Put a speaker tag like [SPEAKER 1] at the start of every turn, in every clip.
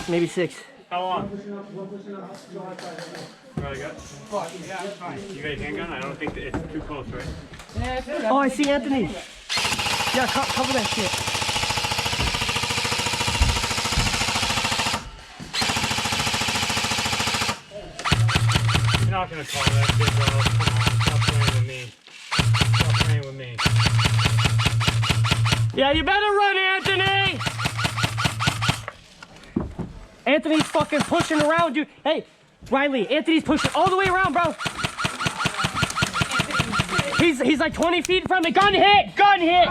[SPEAKER 1] Maybe 6.
[SPEAKER 2] How long? Really good? Yeah, it's fine. You got a handgun? I don't think that it's too close, right?
[SPEAKER 1] Oh, I see Anthony. Yeah, cover that shit.
[SPEAKER 2] You're not gonna call that shit, bro. Come on, stop playing with me. Stop playing with me.
[SPEAKER 1] Yeah, you better run, Anthony! Anthony's fucking pushing around, dude. Hey, Riley, Anthony's pushing all the way around, bro. He's like 20 feet from me. Gun hit! Gun hit!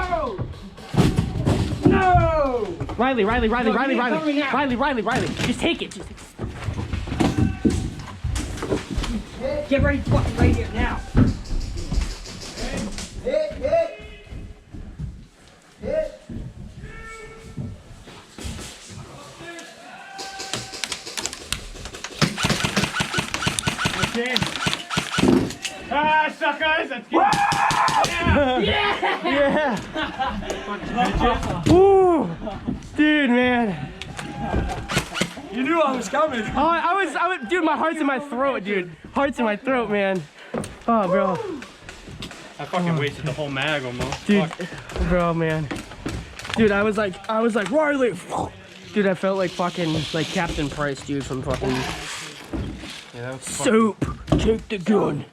[SPEAKER 3] No!
[SPEAKER 1] Riley. Just take it.
[SPEAKER 3] Get ready fucking right here now. Hit.
[SPEAKER 2] Okay. Ah, suckers! That's good.
[SPEAKER 1] Yeah! Ooh! Dude, man.
[SPEAKER 3] You knew I was coming.
[SPEAKER 1] Oh, I was, dude, my heart's in my throat, dude. Heart's in my throat, man. Oh, bro.
[SPEAKER 2] I fucking wasted the whole mag almost.
[SPEAKER 1] Dude, bro, man. Dude, I was like, Riley. Dude, I felt like fucking, like Captain Price, dude, from fucking
[SPEAKER 2] Yeah, that was
[SPEAKER 1] Soap. Take the gun.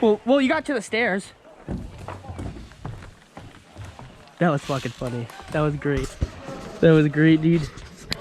[SPEAKER 1] Well, you got to the stairs. That was fucking funny. That was great. That was great, dude.